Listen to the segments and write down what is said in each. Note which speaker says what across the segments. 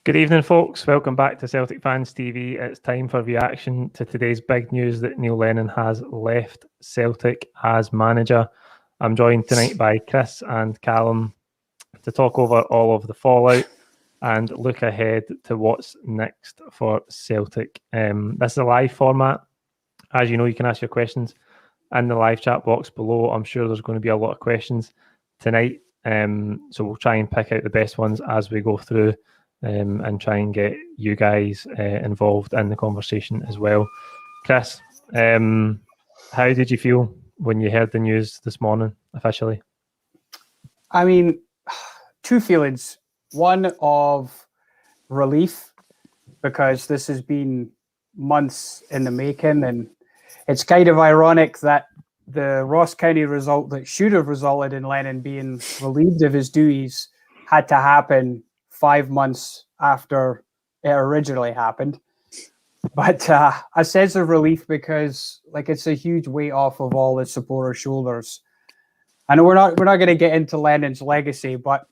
Speaker 1: Good evening, folks. Welcome back to Celtic Fans TV. It's time for reaction to today's big news that Neil Lennon has left Celtic as manager. I'm joined tonight by Chris and Callum to talk over all of the fallout and look ahead to what's next for Celtic. This is a live format. As you know, you can ask your questions in the live chat box below. I'm sure there's going to be a lot of questions tonight. So we'll try and pick out the best ones as we go through. And try and get you guys involved in the conversation as well. Chris, how did you feel when you heard the news this morning officially?
Speaker 2: I mean, two feelings. One of relief, because this has been months in the making, and it's kind of ironic that the Ross County result that should have resulted in Lennon being relieved of his duties had to happen 5 months after it originally happened. But a sense of relief because it's a huge weight off of all the supporters' shoulders. I know we're not going to get into Lennon's legacy, but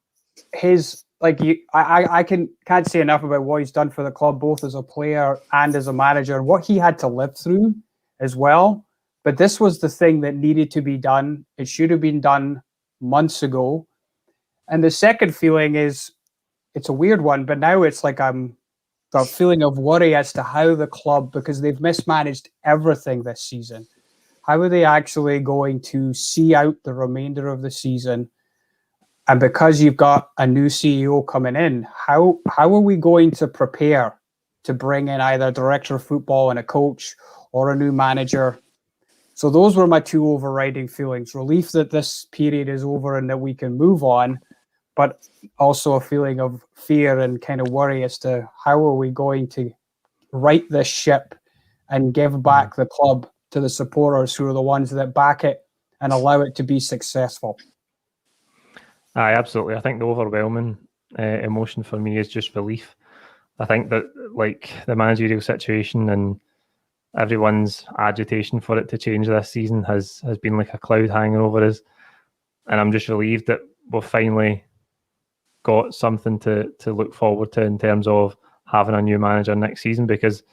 Speaker 2: his I can't say enough about what he's done for the club, both as a player and as a manager, and what he had to live through as well. But this was the thing that needed to be done. It should have been done months ago. And the second feeling is, it's a weird one, but now it's like I'm got a feeling of worry as to how the club, because they've mismanaged everything this season, how are they actually going to see out the remainder of the season? And because you've got a new CEO coming in, how are we going to prepare to bring in either a director of football and a coach or a new manager? So those were my two overriding feelings. Relief that this period is over and that we can move on, but also a feeling of fear and kind of worry as to how are we going to right this ship and give back the club to the supporters who are the ones that back it and allow it to be successful.
Speaker 1: Aye, absolutely. I think the overwhelming emotion for me is just relief. I think that the managerial situation and everyone's agitation for it to change this season has been like a cloud hanging over us. And I'm just relieved that we've finally got something to look forward to in terms of having a new manager next season, because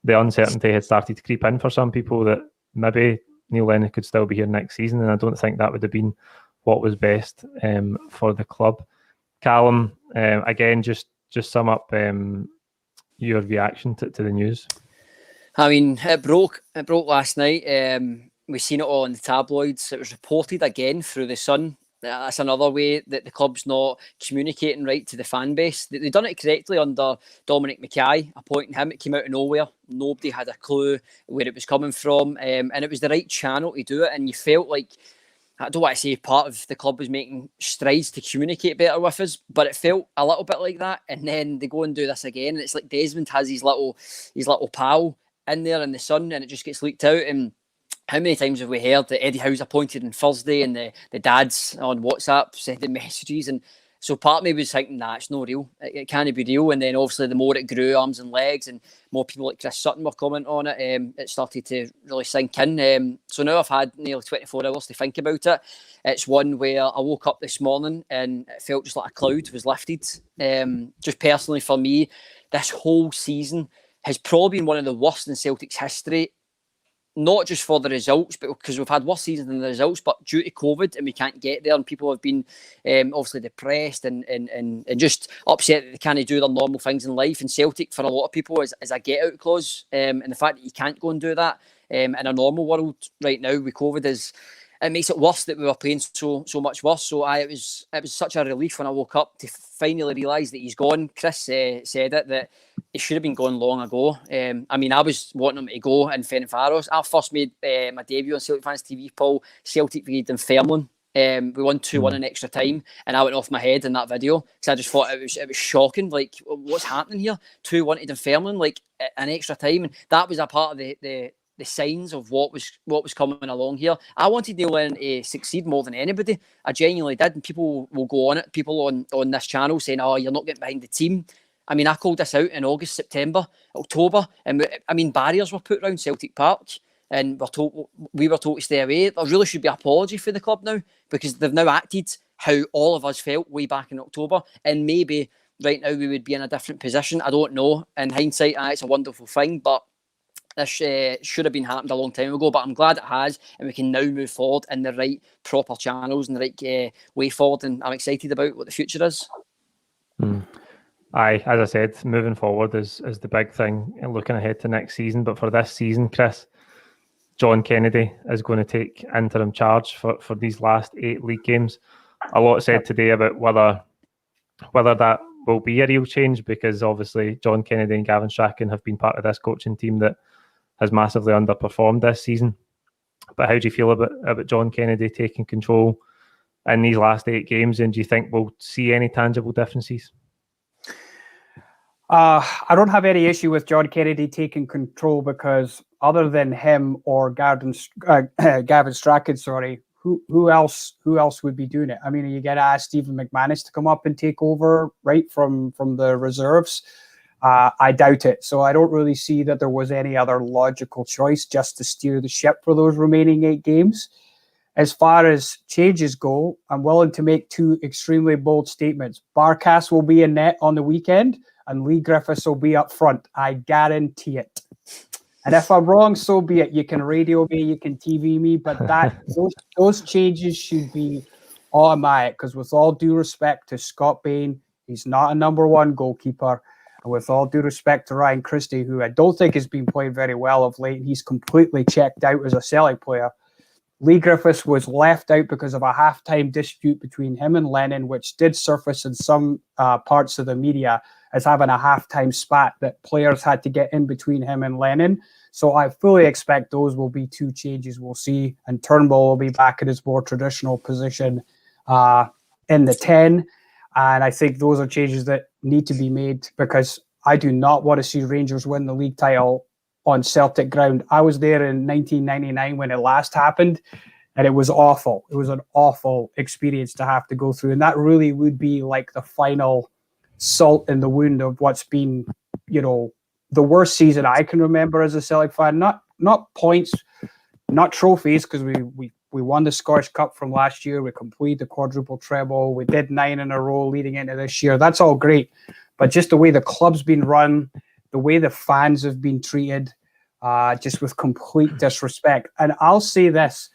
Speaker 1: the uncertainty had started to creep in for some people that maybe Neil Lennon could still be here next season, and I don't think that would have been what was best for the club. Callum, again, just sum up your reaction to the news.
Speaker 3: I mean, it broke last night. We've seen it all in the tabloids. It was reported again through the Sun. That's another way that the club's not communicating right to the fan base. They've done it correctly under Dominic Mackay, appointing him. It came out of nowhere. Nobody had a clue where it was coming from. And it was the right channel to do it. And you felt like, I don't want to say part of the club was making strides to communicate better with us, but it felt a little bit like that. And then they go and do this again. And it's like Desmond has his little pal in there in the Sun, and it just gets leaked out. And how many times have we heard that Eddie Howe's appointed on Thursday and the dads on WhatsApp sending messages? And so part of me was thinking, nah, it's not real. It can't be real. And then obviously the more it grew, arms and legs, and more people like Chris Sutton were commenting on it, it started to really sink in. So now I've had nearly 24 hours to think about it. It's one where I woke up this morning and it felt just like a cloud was lifted. Just personally for me, this whole season has probably been one of the worst in Celtic's history. Not just for the results, but because we've had worse seasons than the results, but due to COVID and we can't get there, and people have been obviously depressed and just upset that they can't do their normal things in life. And Celtic, for a lot of people, is a get-out clause. And the fact that you can't go and do that in a normal world right now with COVID it makes it worse that we were playing so much worse. So it was such a relief when I woke up to finally realise that he's gone. Chris said it, that he should have been gone long ago. I mean, I was wanting him to go in Ferencváros. I first made my debut on Celtic Fans TV, Paul. Celtic v Dunfermline. We won 2-1 in extra time, and I went off my head in that video because I just thought it was shocking. Like, what's happening here? 2-1 to Dunfermline, like an extra time, and that was a part of the signs of what was coming along here. I wanted Neil Lennon to succeed more than anybody. I genuinely did, and people will go on it. People on this channel saying, "Oh, you're not getting behind the team." I mean, I called this out in August, September, October, and barriers were put around Celtic Park, and we were told to stay away. There really should be an apology for the club now, because they've now acted how all of us felt way back in October, and maybe right now we would be in a different position. I don't know. In hindsight, it's a wonderful thing, but this should have been happened a long time ago. But I'm glad it has, and we can now move forward in the right proper channels and the right way forward. And I'm excited about what the future is.
Speaker 1: Aye, as I said, moving forward is the big thing and looking ahead to next season. But for this season, Chris, John Kennedy is going to take interim charge for these last 8 league games. A lot said today about whether that will be a real change, because obviously John Kennedy and Gavin Strachan have been part of this coaching team that has massively underperformed this season. But how do you feel about John Kennedy taking control in these last 8 games, and do you think we'll see any tangible differences?
Speaker 2: I don't have any issue with John Kennedy taking control, because other than him or Gavin Strachan, who else would be doing it? I mean, you get to ask Stephen McManus to come up and take over, right, from the reserves. I doubt it. So I don't really see that there was any other logical choice just to steer the ship for those remaining 8 games. As far as changes go, I'm willing to make 2 extremely bold statements. Barkas will be in net on the weekend, and Lee Griffiths will be up front. I guarantee it. And if I'm wrong, so be it. You can radio me, you can TV me, but those changes should be automatic, because with all due respect to Scott Bain, he's not a number 1 goalkeeper. And with all due respect to Ryan Christie, who I don't think has been playing very well of late, he's completely checked out as a Celtic player. Lee Griffiths was left out because of a halftime dispute between him and Lennon, which did surface in some parts of the media as having a halftime spat that players had to get in between him and Lennon. So I fully expect those will be 2 changes we'll see, and Turnbull will be back in his more traditional position in the 10. And I think those are changes that need to be made, because I do not want to see Rangers win the league title on Celtic ground. I was there in 1999 when it last happened, and it was awful. It was an awful experience to have to go through. And that really would be like the final salt in the wound of what's been, the worst season I can remember as a Celtic fan. Not points, not trophies, because we won the Scottish Cup from last year. We completed the quadruple treble. We did 9 in a row leading into this year. That's all great. But just the way the club's been run, the way the fans have been treated, just with complete disrespect. And I'll say this,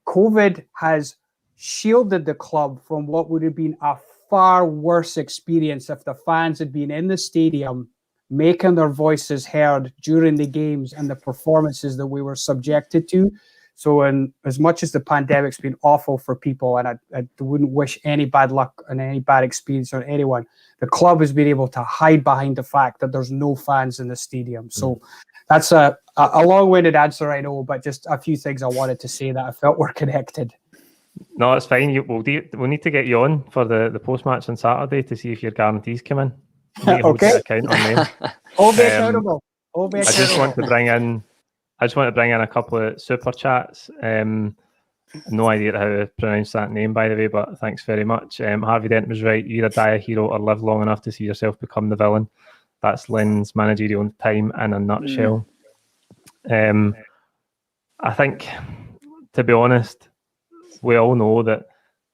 Speaker 2: COVID has shielded the club from what would have been a far worse experience if the fans had been in the stadium making their voices heard during the games and the performances that we were subjected to. So as much as the pandemic's been awful for people, and I wouldn't wish any bad luck and any bad experience on anyone, the club has been able to hide behind the fact that there's no fans in the stadium. So that's a long-winded answer, I know, but just a few things I wanted to say that I felt were connected.
Speaker 1: No, it's fine. We'll need to get you on for the post-match on Saturday to see if your guarantees come in.
Speaker 2: Okay.
Speaker 1: Account on them.
Speaker 2: All be accountable.
Speaker 1: I just want to bring in a couple of super chats. No idea how to pronounce that name, by the way, but thanks very much. Harvey Dent was right. You either die a hero or live long enough to see yourself become the villain. That's Lynn's managerial time in a nutshell. I think, to be honest, we all know that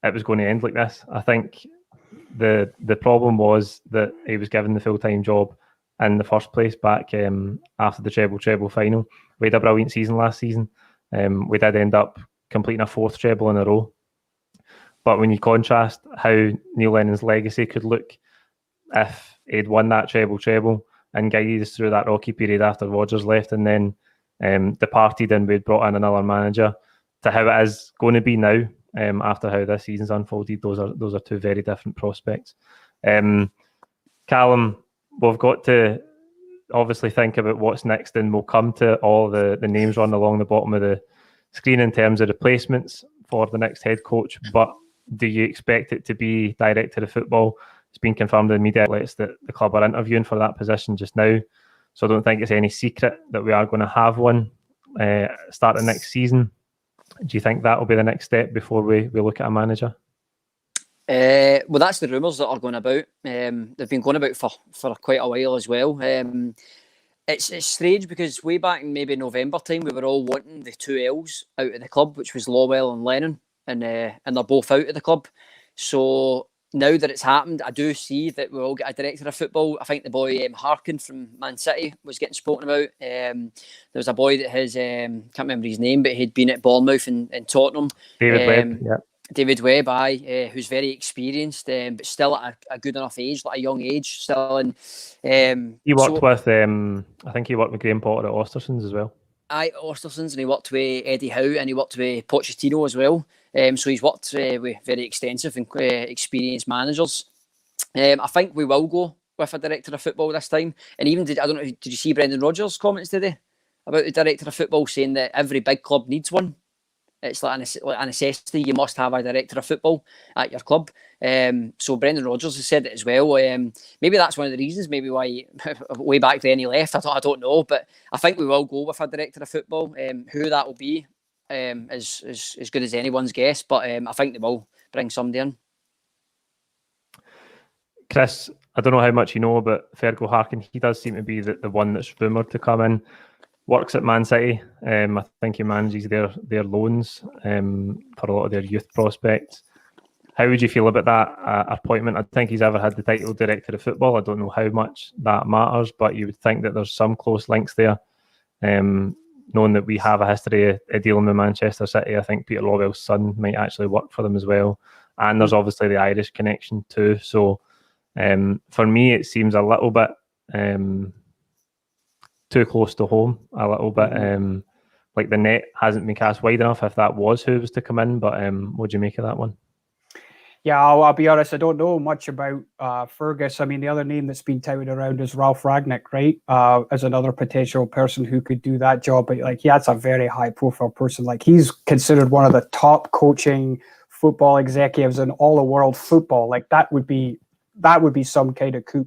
Speaker 1: it was going to end like this. I think the problem was that he was given the full-time job in the first place back after the treble final. We had a brilliant season last season. We did end up completing a 4th treble in a row. But when you contrast how Neil Lennon's legacy could look if he'd won that treble and guided us through that rocky period after Rodgers left and then departed and we'd brought in another manager, to how it is going to be now after how this season's unfolded, those are 2 very different prospects. Callum, we've got to obviously think about what's next, and we'll come to all the names run along the bottom of the screen in terms of replacements for the next head coach. But do you expect it to be director of football? It's been confirmed in media outlets that the club are interviewing for that position just now. So I don't think it's any secret that we are going to have one starting next season. Do you think that will be the next step before we look at a manager?
Speaker 3: Well, that's the rumours that are going about. They've been going about for quite a while as well. It's strange because way back in maybe November time, we were all wanting the 2 L's out of the club, which was Lawwell and Lennon, and they're both out of the club. So now that it's happened, I do see that we'll get a director of football. I think the boy Harkin from Man City was getting spoken about. There was a boy that has, can't remember his name, but he'd been at Bournemouth and Tottenham.
Speaker 1: David Webb, yeah.
Speaker 3: David Webb, who's very experienced, but still at a good enough age, like a young age, still. And
Speaker 1: he worked with, I think he worked with Graham Potter at Osterson's as well.
Speaker 3: Osterson's, and he worked with Eddie Howe, and he worked with Pochettino as well. So he's worked with very extensive and experienced managers. I think we will go with a director of football this time. And even I don't know, did you see Brendan Rodgers' comments today about the director of football saying that every big club needs one? It's like a necessity. You must have a director of football at your club. So Brendan Rodgers has said it as well. Maybe that's one of the reasons, maybe why way back then he left. I don't know, but I think we will go with a director of football. Who that will be is as good as anyone's guess, but I think they will bring somebody in.
Speaker 1: Chris, I don't know how much you know, but Fergal Harkin, he does seem to be the one that's rumoured to come in. Works at Man City. I think he manages their loans for a lot of their youth prospects. How would you feel about that appointment? I think he's ever had the title director of football. I don't know how much that matters, but you would think that there's some close links there. Knowing that we have a history of dealing with Manchester City, I think Peter Lawwell's son might actually work for them as well. And there's obviously the Irish connection too. So for me, it seems a little bit too close to home, a little bit like the net hasn't been cast wide enough if that was who was to come in. But what do you make of that one?
Speaker 2: Yeah, I'll be honest, I don't know much about Fergus. I mean, the other name that's been touted around is Ralph Ragnick, right? As another potential person who could do that job. But like, yeah, that's a very high profile person. Like, he's considered one of the top coaching football executives in all of world football. Like, that would be some kind of coup.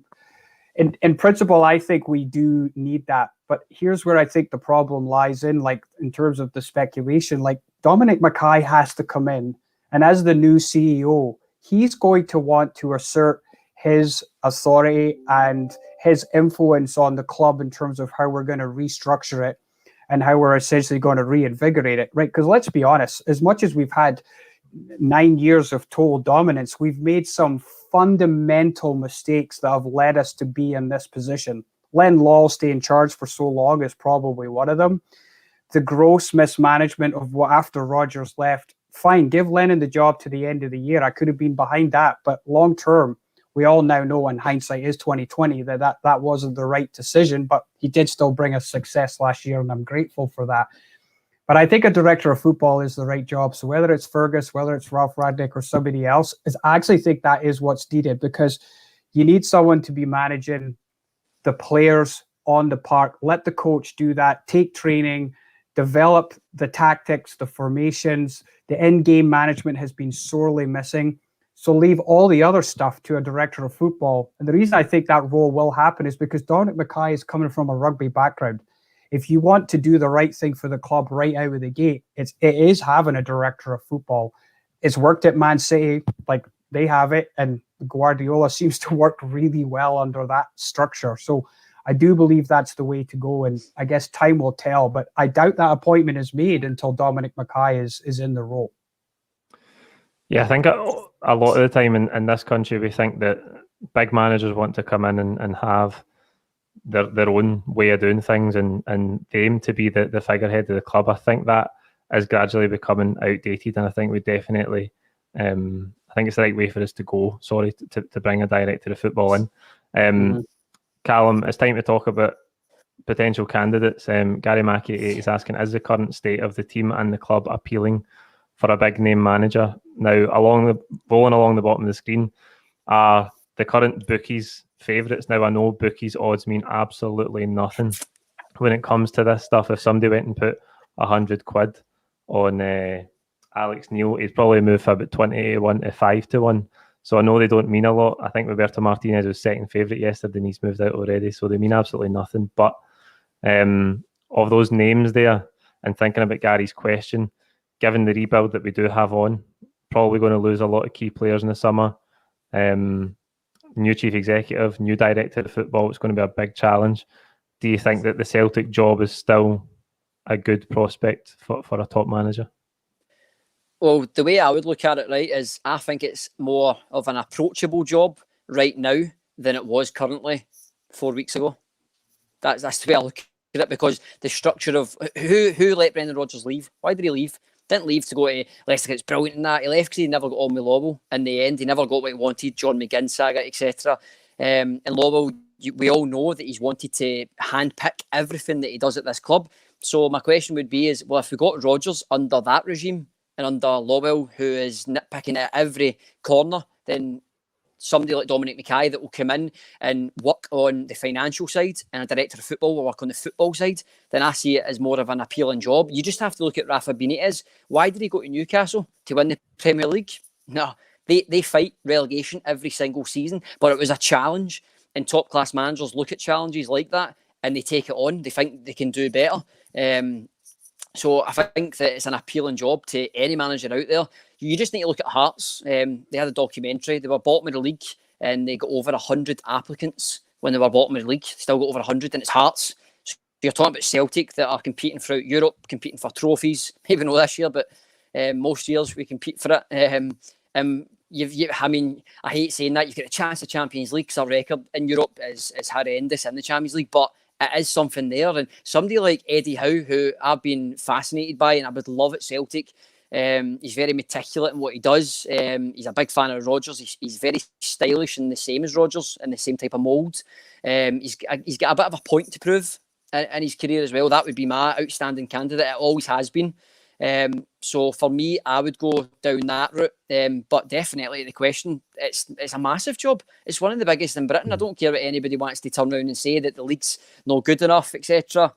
Speaker 2: In principle, I think we do need that. But here's where I think the problem lies in, like, in terms of the speculation. Like, Dominic Mackay has to come in, and as the new CEO, he's going to want to assert his authority and his influence on the club in terms of how we're going to restructure it and how we're essentially going to reinvigorate it, right? Because let's be honest, as much as we've had 9 years of total dominance, we've made some fundamental mistakes that have led us to be in this position. Len Law staying in charge for so long is probably one of them. The gross mismanagement of what after Rodgers left, fine, give Lennon the job to the end of the year. I could have been behind that, but long term, we all now know, in hindsight is 2020, that wasn't the right decision, but he did still bring us success last year, and I'm grateful for that. But I think a director of football is the right job. So whether it's Fergus, whether it's Ralph Ragnick or somebody else, I actually think that is what's needed, because you need someone to be managing the players on the park. Let the coach do that. Take training, develop the tactics, the formations. The in-game management has been sorely missing. So leave all the other stuff to a director of football. And the reason I think that role will happen is because Dominic Mackay is coming from a rugby background. If you want to do the right thing for the club right out of the gate, it is having a director of football. It's worked at Man City, like they have it, and Guardiola seems to work really well under that structure. So I do believe that's the way to go, and I guess time will tell. But I doubt that appointment is made until Dominic Mackay is in the role.
Speaker 1: Yeah, I think a lot of the time in this country, we think that big managers want to come in and have their own way of doing things and they aim to be the figurehead of the club. I think that is gradually becoming outdated, and I think we definitely, I think it's the right way for us to go, to bring a director of football in. Callum, it's time to talk about potential candidates. Gary Mackey is asking, is the current state of the team and the club appealing for a big name manager? Now, rolling along the bottom of the screen are the current bookies' favourites. Now, I know bookies' odds mean absolutely nothing when it comes to this stuff. If somebody went and put 100 quid on Alex Neil, he'd probably move from about 20-1 to 5-1. So I know they don't mean a lot. I think Roberto Martinez was second favourite yesterday and he's moved out already. So they mean absolutely nothing. But of those names there, and thinking about Gary's question, given the rebuild that we do have on, probably going to lose a lot of key players in the summer. New chief executive, new director of football, it's going to be a big challenge. Do you think that the Celtic job is still a good prospect for a top manager?
Speaker 3: Well, the way I would look at it, right, is I think it's more of an approachable job right now than it was currently 4 weeks ago. That's the way I look at it, because the structure of who let Brendan Rodgers leave? Why did he leave? Didn't leave to go to Leicester. It's brilliant in that. He left because he never got on with Lowell in the end. He never got what he wanted, John McGinn saga, etc. And Lowell, we all know that he's wanted to handpick everything that he does at this club. So my question would be is, well, if we got Rodgers under that regime and under Lowell, who is nitpicking at every corner, then somebody like Dominic Mackay that will come in and work on the financial side, and a director of football will work on the football side, then I see it as more of an appealing job. You just have to look at Rafa Benitez. Why did he go to Newcastle? To win the Premier League? No, they fight relegation every single season, but it was a challenge, and top-class managers look at challenges like that and they take it on. They think they can do better. So I think that it's an appealing job to any manager out there. You just need to look at Hearts. They had a documentary. They were bottom of the league and they got over 100 applicants when they were bottom of the league. Still got over 100, and it's Hearts. So you're talking about Celtic that are competing throughout Europe, competing for trophies. Even though this year, but most years we compete for it. I mean, I hate saying that. You've got a chance of Champions League because our record in Europe is horrendous in the Champions League, but it is something there. And somebody like Eddie Howe, who I've been fascinated by and I would love at Celtic, he's very meticulous in what he does. He's a big fan of Rodgers. He's very stylish and the same as Rodgers, in the same type of mould. He's got a bit of a point to prove in his career as well. That would be my outstanding candidate. It always has been. So for me, I would go down that route. But definitely the question, it's a massive job. It's one of the biggest in Britain. I don't care what anybody wants to turn around and say that the league's not good enough, etc.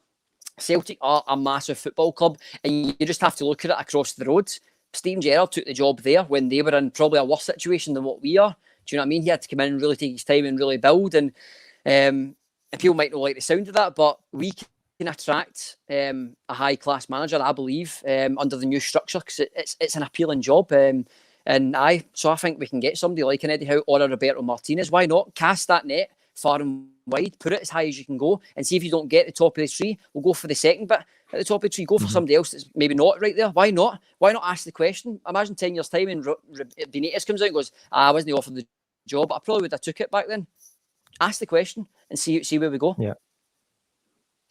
Speaker 3: Celtic are a massive football club, and you just have to look at it across the road. Steven Gerrard took the job there when they were in probably a worse situation than what we are. Do you know what I mean? He had to come in and really take his time and really build. And people might not like the sound of that, but we can attract a high-class manager, I believe, under the new structure, because it's an appealing job. So I think we can get somebody like an Eddie Howe or a Roberto Martinez. Why not? Cast that net far and wide, put it as high as you can go, and see if you don't get the top of the tree, we'll go for the second bit at the top of the tree. Go for somebody else that's maybe not right there. Why not? Why not ask the question? Imagine 10 years' time and Benitez comes out and goes, I wasn't offered the job, but I probably would have took it back then. Ask the question and see where we go.
Speaker 1: Yeah.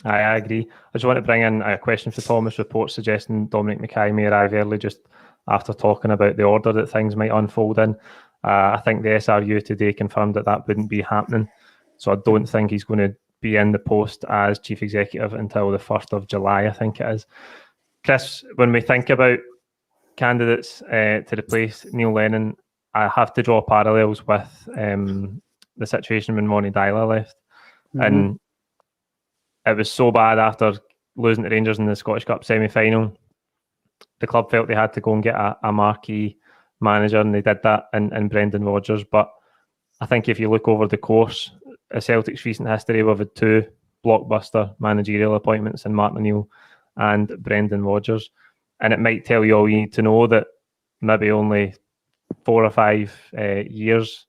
Speaker 1: I agree. I just want to bring in a question for Thomas Report suggesting Dominic Mackay may arrive early just after talking about the order that things might unfold in. I think the SRU today confirmed that wouldn't be happening. So I don't think he's going to be in the post as chief executive until the 1st of July, I think it is. Chris, when we think about candidates to replace Neil Lennon, I have to draw parallels with the situation when Ronnie Dyler left. Mm-hmm. And it was so bad after losing to Rangers in the Scottish Cup semi-final. The club felt they had to go and get a marquee manager, and they did that in Brendan Rodgers. But I think if you look over the course of Celtic's recent history, we've had 2 blockbuster managerial appointments in Martin O'Neill and Brendan Rodgers. And it might tell you all you need to know that maybe only 4 or 5 years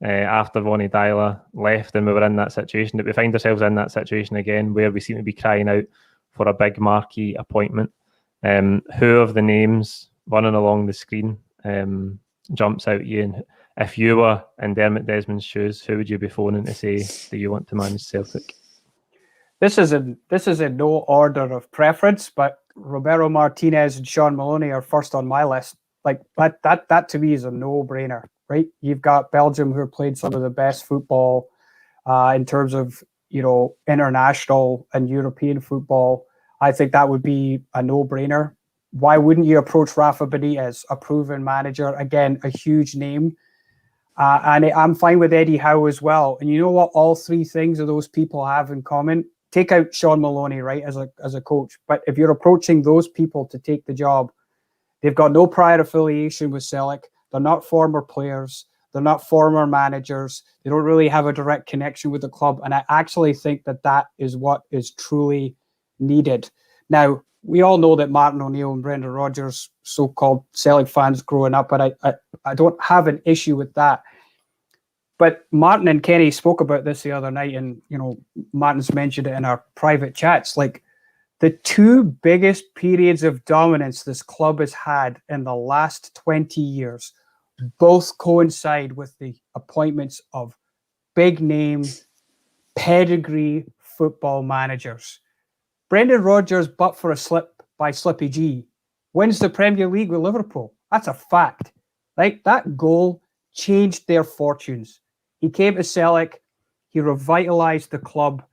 Speaker 1: after Ronnie Dyler left and we were in that situation, that we find ourselves in that situation again where we seem to be crying out for a big marquee appointment. Who of the names running along the screen jumps out at you? And if you were in Dermot Desmond's shoes, who would you be phoning to say that you want to manage Celtic?
Speaker 2: This is in no order of preference, but Roberto Martinez and Sean Maloney are first on my list. Like that to me is a no-brainer, right? You've got Belgium, who have played some of the best football in terms of, international and European football. I think that would be a no-brainer. Why wouldn't you approach Rafa Benitez, a proven manager? Again, a huge name. And I'm fine with Eddie Howe as well. And you know what all 3 things of those people have in common? Take out Sean Maloney, right, as a coach. But if you're approaching those people to take the job, they've got no prior affiliation with Celtic. They're not former players. They're not former managers. They don't really have a direct connection with the club. And I actually think that is what is truly needed. Now, we all know that Martin O'Neill and Brendan Rodgers, so-called Celtic fans growing up, but I don't have an issue with that. But Martin and Kenny spoke about this the other night, and Martin's mentioned it in our private chats. Like, The two biggest periods of dominance this club has had in the last 20 years both coincide with the appointments of big name, pedigree football managers. Brendan Rodgers, but for a slip by Slippy G, wins the Premier League with Liverpool. That's a fact. Like, that goal changed their fortunes. He came to Celtic, he revitalised the club,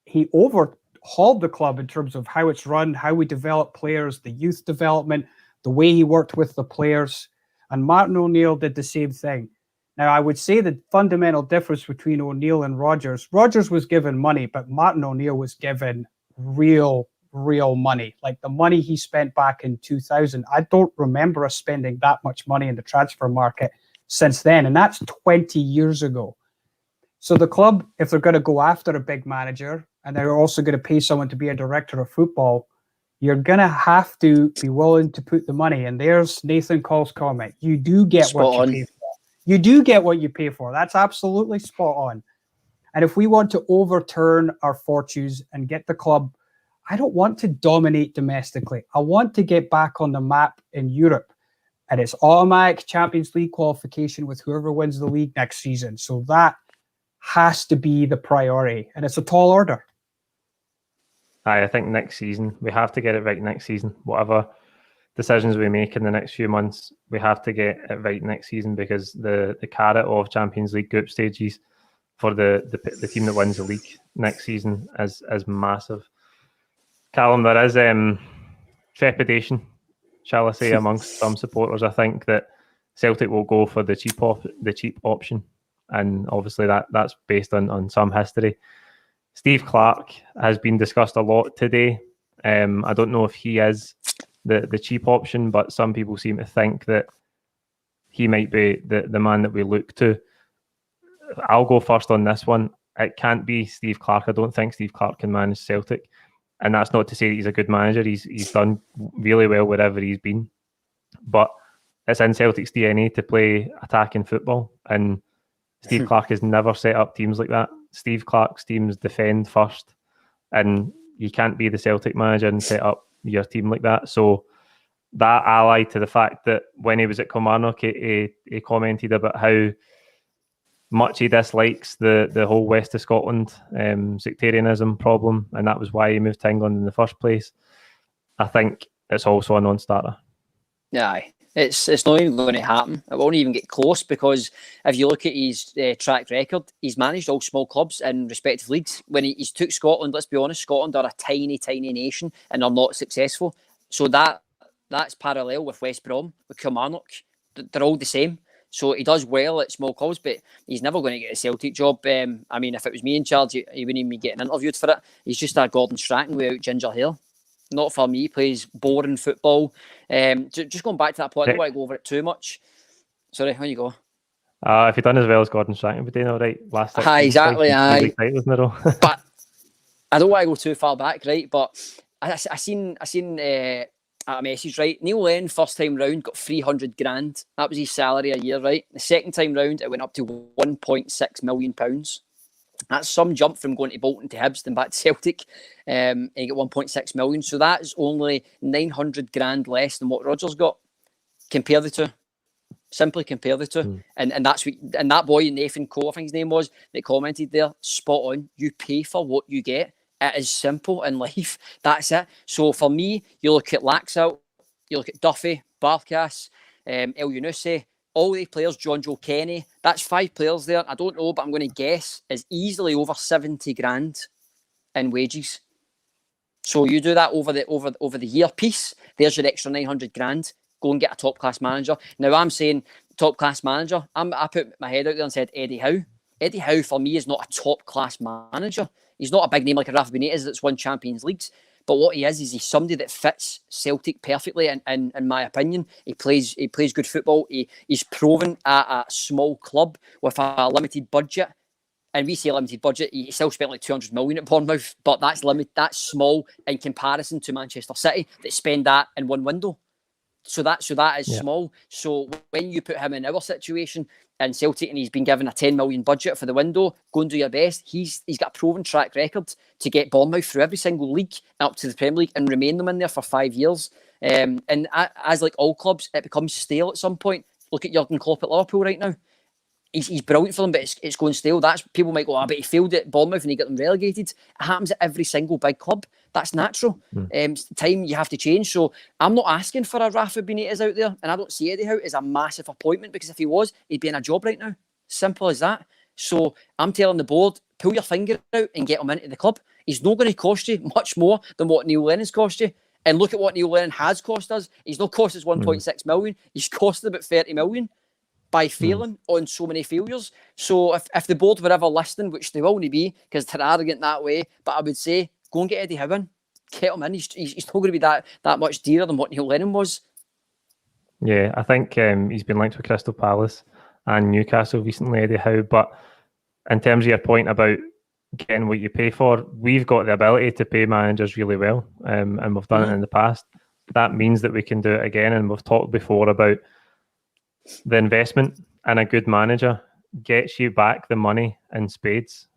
Speaker 2: he overhauled the club in terms of how it's run, how we develop players, the youth development, the way he worked with the players. And Martin O'Neill did the same thing. Now, I would say the fundamental difference between O'Neill and Rodgers was given money, but Martin O'Neill was given real money. Like the money he spent back in 2000, I don't remember us spending that much money in the transfer market since then, and that's 20 years ago. So the club, if they're going to go after a big manager and they're also going to pay someone to be a director of football, you're going to have to be willing to put the money. And there's Nathan Call's comment. You do get what you pay for. You do get what you pay for. That's absolutely spot on. And if we want to overturn our fortunes and get the club, I don't want to dominate domestically. I want to get back on the map in Europe. And it's automatic Champions League qualification with whoever wins the league next season. So that has to be the priority. And it's a tall order.
Speaker 1: I think next season, we have to get it right next season. Whatever decisions we make in the next few months, we have to get it right next season, because the carrot of Champions League group stages for the team that wins the league next season is massive. Callum, there is trepidation, shall I say, amongst some supporters. I think that Celtic will go for the cheap option, and obviously that's based on some history. Steve Clarke has been discussed a lot today. I don't know if he is the cheap option, but some people seem to think that he might be the man that we look to. I'll go first on this one. It can't be Steve Clarke. I don't think Steve Clarke can manage Celtic. And that's not to say that he's a good manager. He's done really well wherever he's been. But it's in Celtic's DNA to play attacking football. And Steve Clarke has never set up teams like that. Steve Clarke's teams defend first. And you can't be the Celtic manager and set up your team like that. So that allied to the fact that when he was at Kilmarnock, he commented about how much he dislikes the whole West of Scotland sectarianism problem, and that was why he moved to England in the first place. I think it's also a non-starter.
Speaker 3: Yeah, it's not even going to happen. It won't even get close, because if you look at his track record, he's managed all small clubs in respective leagues. When he's took Scotland, let's be honest, Scotland are a tiny nation and they're not successful. So that's parallel with West Brom, with Kilmarnock. They're all the same. So he does well at small clubs, but he's never going to get a Celtic job. I mean, if it was me in charge, he wouldn't even be getting interviewed for it. He's just a Gordon Strachan without ginger hair. Not for me. He plays boring football. Just going back to that point, I don't want to go over it too much. Sorry, how you go?
Speaker 1: If he'd done as well as Gordon Strachan, we're doing all right last time.
Speaker 3: Exactly.
Speaker 1: But
Speaker 3: I don't want to go too far back, right? But I seen a message, right? Neil Lennon, first time round, got 300 grand. That was his salary a year, right? The second time round, it went up to £1.6 million. That's some jump from going to Bolton to Hibs then back to Celtic, and he got 1.6 million. So that is only 900 grand less than what Rodgers got. Compare the two. Simply compare the two. And that's what, and that boy, Nathan Cole, I think his name was, that commented there, spot on. You pay for what you get. It is simple in life. That's it. So for me, you look at Laxalt, you look at Duffy, Barkas, El Yunusi, all these players, John Joe Kenny, that's 5 players there. I don't know, but I'm going to guess is easily over 70 grand in wages. So you do that over the year piece, there's your extra 900 grand. Go and get a top-class manager. Now, I'm saying top-class manager. I put my head out there and said Eddie Howe. Eddie Howe, for me, is not a top-class manager. He's not a big name like a Rafa Benitez that's won Champions Leagues. But what he is he's somebody that fits Celtic perfectly, in my opinion. He plays good football. He's proven at a small club with a limited budget. And we say limited budget, he still spent like 200 million at Bournemouth, but that's small in comparison to Manchester City that spend that in one window. So that is small. So when you put him in our situation in Celtic and he's been given a 10 million budget for the window, go and do your best. He's got a proven track record to get Bournemouth through every single league up to the Premier League and remain them in there for 5 years. And as like all clubs, it becomes stale at some point. Look at Jurgen Klopp at Liverpool right now. He's brilliant for them, but it's going stale. That's people might go, but he failed at Bournemouth and he got them relegated. It happens at every single big club. That's natural. It's the time you have to change. So I'm not asking for a Rafa Benitez out there, and I don't see Eddie Howe as a massive appointment, because if he was, he'd be in a job right now. Simple as that. So I'm telling the board, pull your finger out and get him into the club. He's not going to cost you much more than what Neil Lennon's cost you. And look at what Neil Lennon has cost us. He's not cost us 1.6 million. He's costed about 30 million. By failing on so many failures. So if the board were ever listening, which they will only be because they're arrogant that way, but I would say go and get Eddie Howe in. Get him in. He's not going to be that much dearer than what Neil Lennon was.
Speaker 1: Yeah, I think he's been linked with Crystal Palace and Newcastle recently, Eddie Howe. But in terms of your point about getting what you pay for, we've got the ability to pay managers really well, and we've done it in the past. That means that we can do it again, and we've talked before about the investment in a good manager gets you back the money in spades,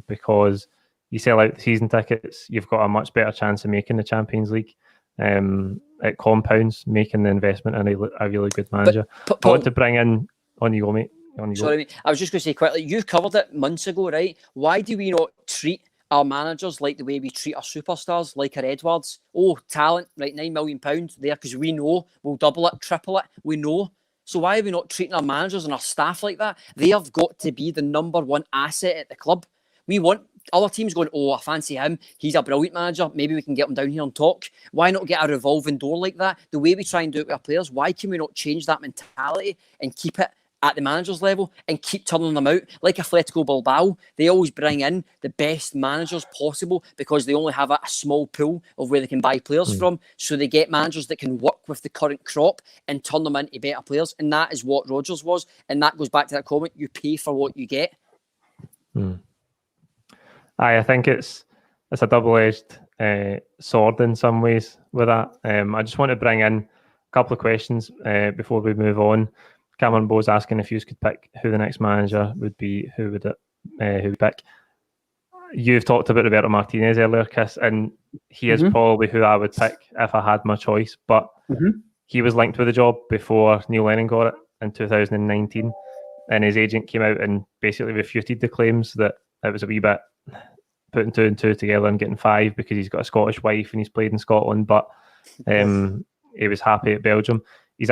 Speaker 1: because you sell out the season tickets, you've got a much better chance of making the Champions League. It compounds making the investment in a really good manager.
Speaker 3: But
Speaker 1: I want to bring in on you go, mate.
Speaker 3: Sorry, mate. I was just going to say quickly, you covered it months ago, right? Why do we not treat our managers like the way we treat our superstars, like our Edwards? Oh, talent, right, £9 million there, because we know we'll double it, triple it. We know. So why are we not treating our managers and our staff like that? They have got to be the number one asset at the club. We want other teams going, oh, I fancy him. He's a brilliant manager. Maybe we can get him down here and talk. Why not get a revolving door like that? The way we try and do it with our players, why can we not change that mentality and keep it at the manager's level and keep turning them out? Like Atletico Bilbao, they always bring in the best managers possible because they only have a small pool of where they can buy players from. So they get managers that can work with the current crop and turn them into better players. And that is what Rodgers was. And that goes back to that comment, you pay for what you get.
Speaker 1: I think it's a double-edged sword in some ways with that. I just want to bring in a couple of questions before we move on. Cameron Bowe's asking if you could pick who the next manager would be, who would pick? You've talked about Roberto Martinez earlier, Chris, and he is probably who I would pick if I had my choice. But he was linked with the job before Neil Lennon got it in 2019, and his agent came out and basically refuted the claims that it was a wee bit putting two and two together and getting five because he's got a Scottish wife and he's played in Scotland, but he was happy at Belgium. He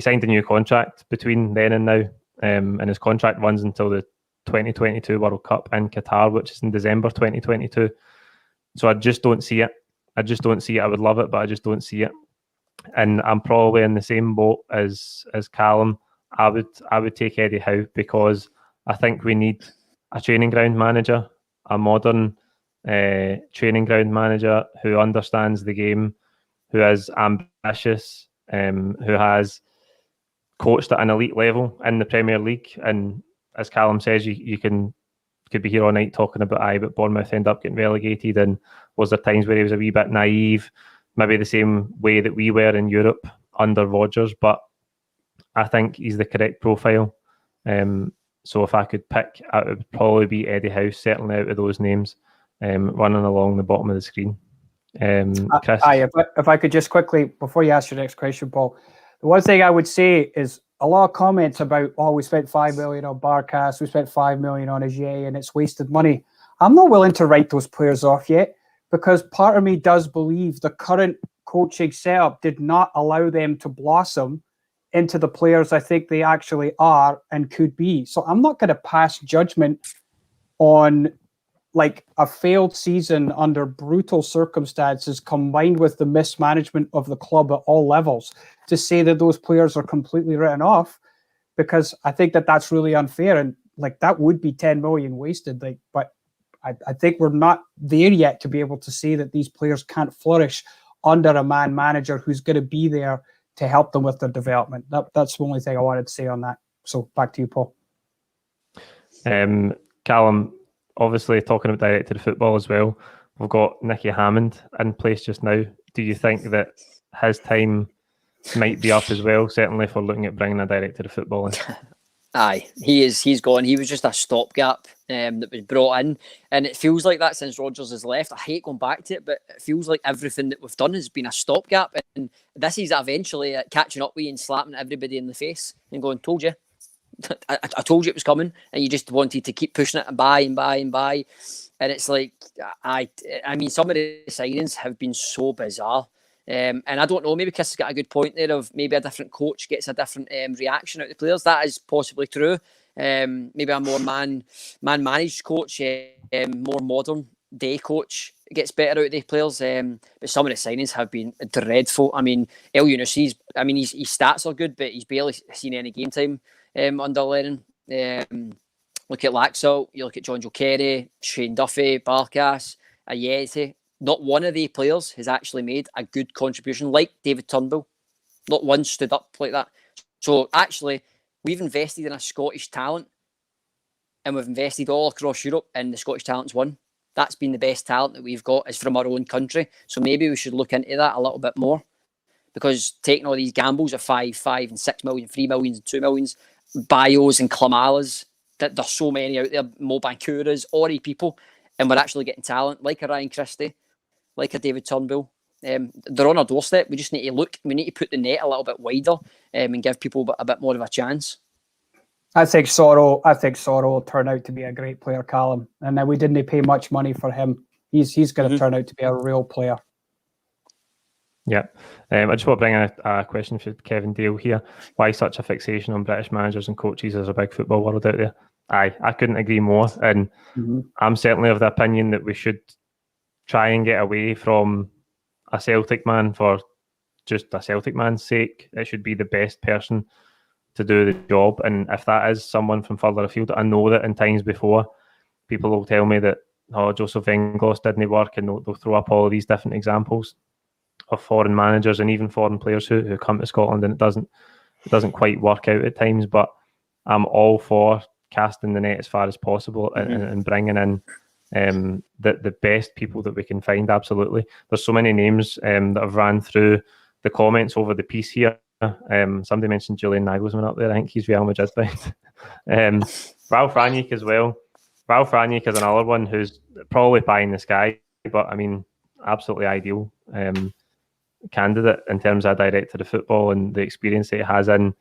Speaker 1: signed a new contract between then and now, and his contract runs until the 2022 World Cup in Qatar, which is in December 2022. So I just don't see it. I would love it, but I just don't see it. And I'm probably in the same boat as Callum. I would take Eddie Howe because I think we need a training ground manager, a modern training ground manager who understands the game, who is ambitious, who has coached at an elite level in the Premier League. And as Callum says, you could be here all night talking about but Bournemouth end up getting relegated, and was there times where he was a wee bit naive, maybe the same way that we were in Europe under Rodgers, but I think he's the correct profile. So if I could pick, it would probably be Eddie Howe, certainly out of those names, running along the bottom of the screen. Chris?
Speaker 2: If I could just quickly, before you ask your next question, Paul, the one thing I would say is a lot of comments about, we spent 5 million on Barkas, we spent 5 million on Ajay, and it's wasted money. I'm not willing to write those players off yet, because part of me does believe the current coaching setup did not allow them to blossom into the players I think they actually are and could be. So I'm not going to pass judgment on like a failed season under brutal circumstances combined with the mismanagement of the club at all levels to say that those players are completely written off, because I think that that's really unfair. And like that would be 10 million wasted. But I think we're not there yet to be able to say that these players can't flourish under a man manager who's going to be there to help them with their development. That's the only thing I wanted to say on that. So back to you, Paul.
Speaker 1: Callum, obviously talking about director of football as well, we've got Nicky Hammond in place just now. Do you think that his time might be up as well, certainly for looking at bringing a director of football in.
Speaker 3: Aye, he's gone. He was just a stopgap that was brought in, and it feels like that since Rodgers has left. I hate going back to it, but it feels like everything that we've done has been a stopgap, and this is eventually catching up with you and slapping everybody in the face and going, "Told you, I told you it was coming," and you just wanted to keep pushing it and buy and buy and buy, and it's like I mean, some of the signings have been so bizarre. And I don't know, maybe Chris has got a good point there of maybe a different coach gets a different reaction out of the players. That is possibly true. Maybe a more man-managed coach, more modern day coach gets better out of the players. But some of the signings have been dreadful. I mean, El Yunusi's, his stats are good, but he's barely seen any game time under Lennon. Look at Laxalt, you look at John Joe Kerry, Shane Duffy, Barkas, Ayeti. Not one of the players has actually made a good contribution like David Turnbull. Not one stood up like that. So actually, we've invested in a Scottish talent and we've invested all across Europe and the Scottish talent's won. That's been the best talent that we've got is from our own country. So maybe we should look into that a little bit more because taking all these gambles of 5 and 6 million, 3 millions and 2 millions, Bios and Klamalas, that there's so many out there, Mo Bankuras, Ori people, and we're actually getting talent like a Ryan Christie, like a David Turnbull. They're on our doorstep. We just need to look. We need to put the net a little bit wider and give people a bit more of a chance.
Speaker 2: I think Sorrow will turn out to be a great player, Callum. And then we didn't pay much money for him. He's going to turn out to be a real player.
Speaker 1: Yeah. I just want to bring a question for Kevin Dale here. Why such a fixation on British managers and coaches? There's a big football world out there. I couldn't agree more. And I'm certainly of the opinion that we should try and get away from a Celtic man for just a Celtic man's sake. It should be the best person to do the job. And if that is someone from further afield, I know that in times before, people will tell me that, Joseph Engels didn't work, and they'll throw up all of these different examples of foreign managers and even foreign players who come to Scotland and it doesn't quite work out at times. But I'm all for casting the net as far as possible and bringing in the best people that we can find. Absolutely. There's so many names that have ran through the comments over the piece here. Somebody mentioned Julian Nagelsmann up there. I think he's Real Madrid bound. Ralph Rangnick as well. Ralph Rangnick is another one who's probably pie in the sky, but I mean, absolutely ideal candidate in terms of a director of football and the experience that he has in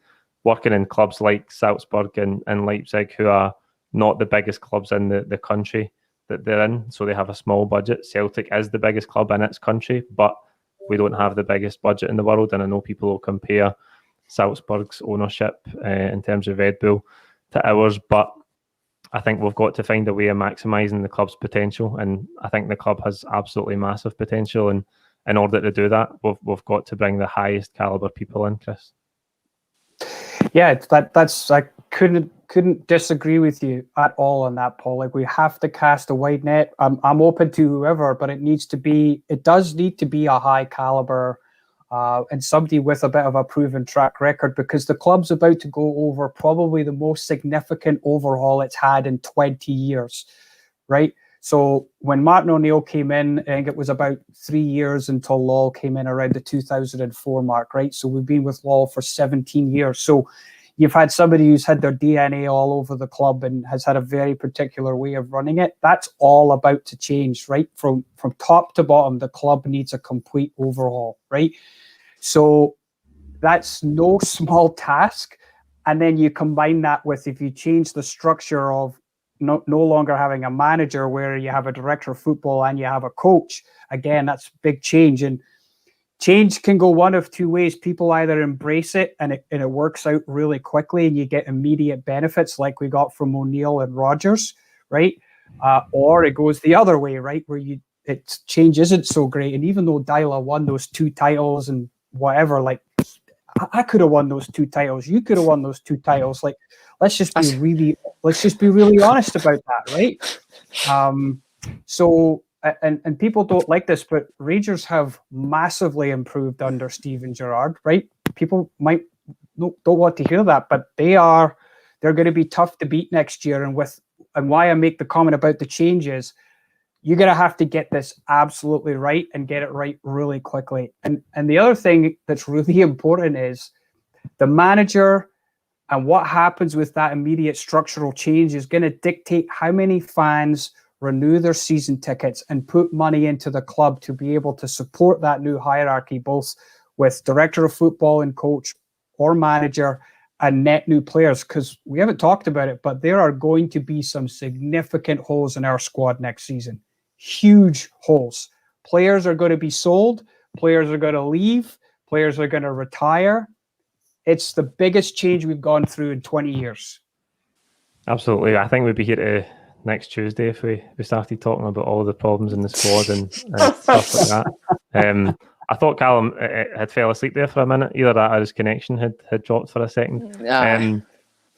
Speaker 1: working in clubs like Salzburg and Leipzig, who are not the biggest clubs in the country that they're in, so they have a small budget. Celtic is the biggest club in its country, but we don't have the biggest budget in the world, and I know people will compare Salzburg's ownership in terms of Red Bull to ours, but I think we've got to find a way of maximising the club's potential, and I think the club has absolutely massive potential, and in order to do that, we've got to bring the highest calibre people in, Chris.
Speaker 2: Yeah, that's I couldn't disagree with you at all on that, Paul. Like, we have to cast a wide net. I'm open to whoever, but it does need to be a high caliber and somebody with a bit of a proven track record, because the club's about to go over probably the most significant overhaul it's had in 20 years, right? So when Martin O'Neill came in, I think it was about 3 years until Law came in around the 2004 mark, right? So we've been with Law for 17 years. So you've had somebody who's had their DNA all over the club and has had a very particular way of running it. That's all about to change, right? From top to bottom, the club needs a complete overhaul, right? So that's no small task. And then you combine that with, if you change the structure of no longer having a manager, where you have a director of football and you have a coach, again, that's big change. And change can go one of two ways. People either embrace it and it works out really quickly and you get immediate benefits like we got from O'Neill and Rodgers, right? Or it goes the other way, right? Where change isn't so great. And even though Dyla won those 2 titles and whatever, like, I could have won those 2 titles. You could have won those 2 titles. Like, let's just be really honest about that, right? So, and people don't like this, but Rangers have massively improved under Steven Gerrard, right? People don't want to hear that, but they're going to be tough to beat next year. And why I make the comment about the changes, you're going to have to get this absolutely right and get it right really quickly. And the other thing that's really important is the manager and what happens with that immediate structural change is going to dictate how many fans renew their season tickets and put money into the club to be able to support that new hierarchy, both with director of football and coach or manager and net new players. Because we haven't talked about it, but there are going to be some significant holes in our squad next season. Huge holes. Players are going to be sold. Players are going to leave. Players are going to retire. It's the biggest change we've gone through in 20 years.
Speaker 1: Absolutely. I think we'd be here to next Tuesday if we started talking about all the problems in the squad and stuff like that. I thought Callum had fell asleep there for a minute. Either that or his connection had dropped for a second.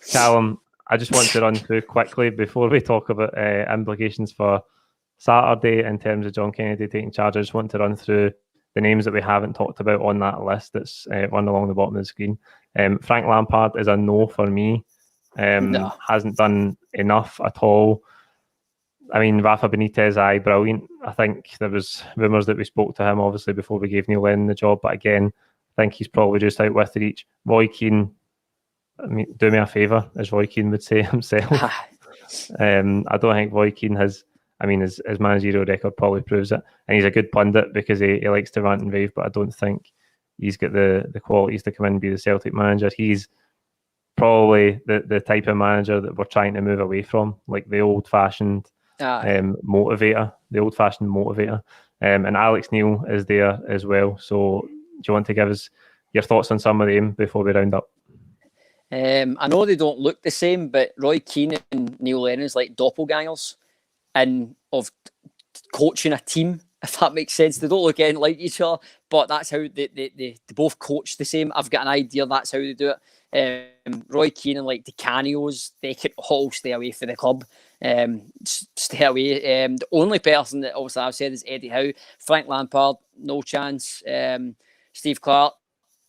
Speaker 1: Callum, I just want to run through quickly before we talk about implications for Saturday in terms of John Kennedy taking charge. I just want to run through the names that we haven't talked about on that list that's run along the bottom of the screen. Frank Lampard is a no for me. No. Hasn't done enough at all. I mean, Rafa Benitez, brilliant. I think there was rumours that we spoke to him, obviously, before we gave Neil Lennon the job. But again, I think he's probably just out with reach. Roy Keane, I mean, do me a favour, as Roy Keane would say himself. I don't think Roy Keane has, I mean, his managerial record probably proves it. And he's a good pundit because he likes to rant and rave, but I don't think he's got the qualities to come in and be the Celtic manager. He's probably the type of manager that we're trying to move away from, like the old-fashioned motivator, and Alex Neil is there as well. So do you want to give us your thoughts on some of them before we round up?
Speaker 3: I know they don't look the same, but Roy Keane and Neil Lennon is like doppelgangers and of coaching a team, if that makes sense. They don't look anything like each other, but that's how they both coach the same. I've got an idea that's how they do it. Roy Keane and like the Canios, they can all stay away from the club. Stay away. The only person that obviously I've said is Eddie Howe. Frank Lampard, no chance. Steve Clark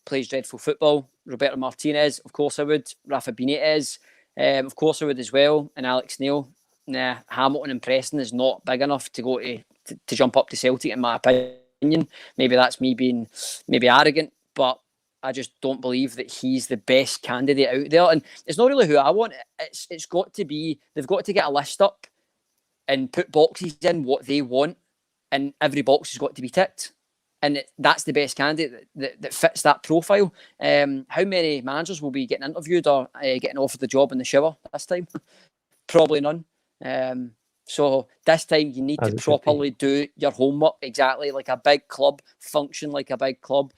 Speaker 3: plays dreadful football. Roberto Martinez, of course I would. Rafa Benitez, of course I would as well. And Alex Neil. Nah, Hamilton and Preston is not big enough to go to jump up to Celtic, in my opinion. Maybe that's me being maybe arrogant, but I just don't believe that he's the best candidate out there. And it's not really who I want. It's got to be, they've got to get a list up and put boxes in what they want, and every box has got to be ticked. And that's the best candidate that fits that profile. How many managers will be getting interviewed or getting offered the job in the shower this time? Probably none. So this time you need to properly do your homework, exactly like a big club, function like a big club.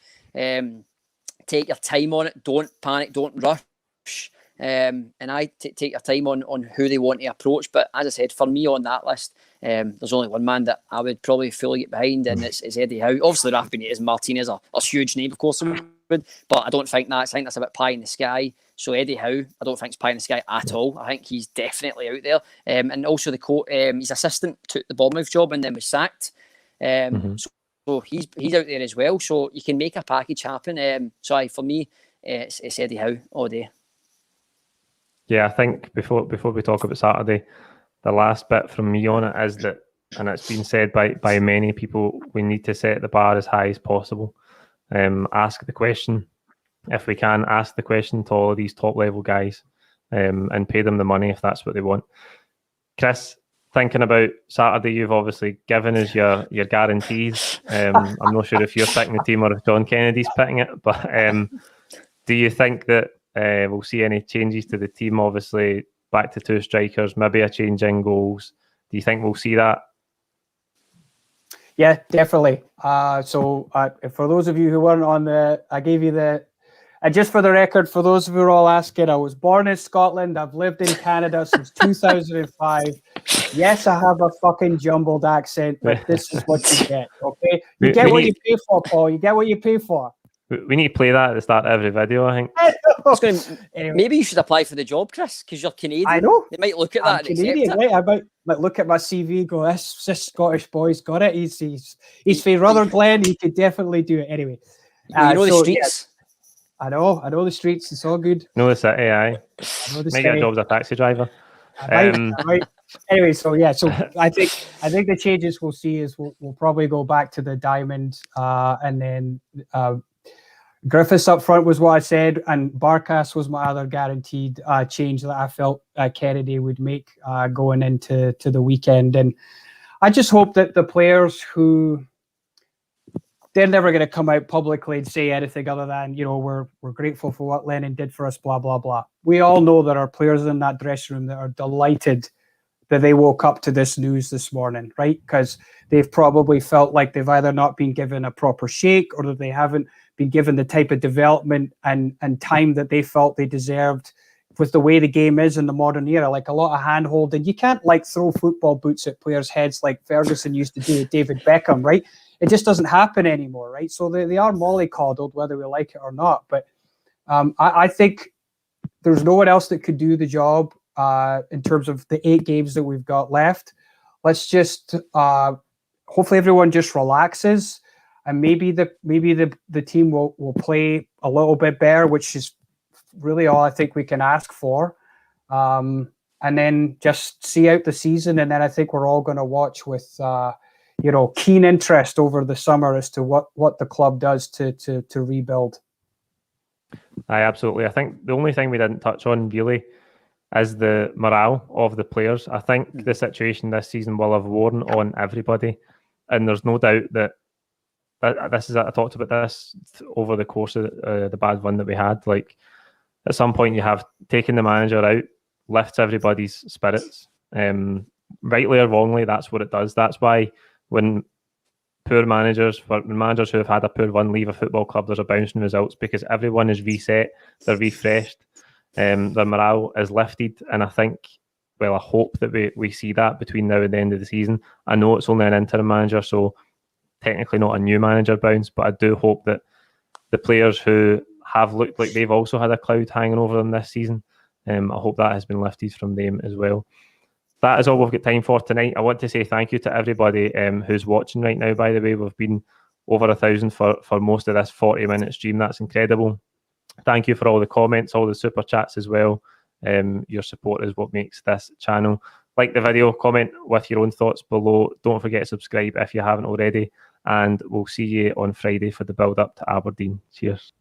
Speaker 3: Take your time on it. Don't panic. Don't rush. And take your time on who they want to approach. But as I said, for me on that list, there's only one man that I would probably fully get behind, and it's Eddie Howe. Obviously, Rafa Benitez and Martinez are a huge name, of course, I would, but I don't think that's. I think that's a bit pie in the sky. So Eddie Howe, I don't think it's pie in the sky at all. I think he's definitely out there. And also his assistant took the Bournemouth job and then was sacked. So he's out there as well. So you can make a package happen. For me, it's Eddie Howe all day.
Speaker 1: Yeah, I think before we talk about Saturday, the last bit from me on it is that, and it's been said by many people, we need to set the bar as high as possible. Ask the question, if we can, ask the question to all of these top level guys, and pay them the money if that's what they want. Chris, thinking about Saturday, you've obviously given us your guarantees. I'm not sure if you're picking the team or if John Kennedy's picking it, but do you think that we'll see any changes to the team? Obviously, back to two strikers, maybe a change in goals. Do you think we'll see that?
Speaker 2: Yeah, definitely. So for those of you who weren't on I gave you just for the record, for those of you who are all asking, I was born in Scotland. I've lived in Canada since 2005. Yes, I have a fucking jumbled accent, but this is what you get, okay? You get what you pay for, Paul. You get what you pay for.
Speaker 1: We need to play that at the start of every video, I think.
Speaker 3: Anyway. Maybe you should apply for the job, Chris, because you're Canadian.
Speaker 2: I know.
Speaker 3: They might look at that and
Speaker 2: Canadian,
Speaker 3: accept it.
Speaker 2: Right? I might look at my CV and go, this Scottish boy's got it. He's for Rutherglen. He could definitely do it. Anyway.
Speaker 3: You know the streets.
Speaker 2: Yeah. I know the streets. It's all good.
Speaker 1: Know the city, aye. Might get a job as a taxi driver.
Speaker 2: Right. Anyway, so I think I think the changes we'll see is we'll probably go back to the diamond, and then Griffiths up front was what I said, and Barkas was my other guaranteed change that I felt Kennedy would make going into the weekend. And I just hope that the players who they're never going to come out publicly and say anything other than, we're grateful for what Lennon did for us, blah, blah, blah. We all know there are players in that dressing room that are delighted that they woke up to this news this morning, right? Because they've probably felt like they've either not been given a proper shake or that they haven't been given the type of development and time that they felt they deserved with the way the game is in the modern era. Like a lot of hand-holding. You can't throw football boots at players' heads like Ferguson used to do with David Beckham, right? It just doesn't happen anymore, right? So they are mollycoddled, whether we like it or not. But I think there's no one else that could do the job in terms of the 8 games that we've got left. Let's just hopefully everyone just relaxes, and maybe the team will play a little bit better, which is really all I think we can ask for. And then just see out the season, and then I think we're all going to watch with keen interest over the summer as to what the club does to rebuild.
Speaker 1: Absolutely. I think the only thing we didn't touch on really is the morale of the players. I think the situation this season will have worn on everybody, and there's no doubt that I talked about this over the course of the bad run that we had. Like at some point, you have taken the manager out, lifts everybody's spirits. Rightly or wrongly, that's what it does. That's why when managers who have had a poor run leave a football club, there's a bounce in results because everyone is reset, they're refreshed, their morale is lifted, and I think, I hope that we see that between now and the end of the season. I know it's only an interim manager, so technically not a new manager bounce, but I do hope that the players who have looked like they've also had a cloud hanging over them this season, I hope that has been lifted from them as well. That is all we've got time for tonight. I want to say thank you to everybody who's watching right now, by the way. We've been over 1,000 for most of this 40-minute stream. That's incredible. Thank you for all the comments, all the super chats as well. Your support is what makes this channel. Like the video, comment with your own thoughts below. Don't forget to subscribe if you haven't already. And we'll see you on Friday for the build-up to Aberdeen. Cheers.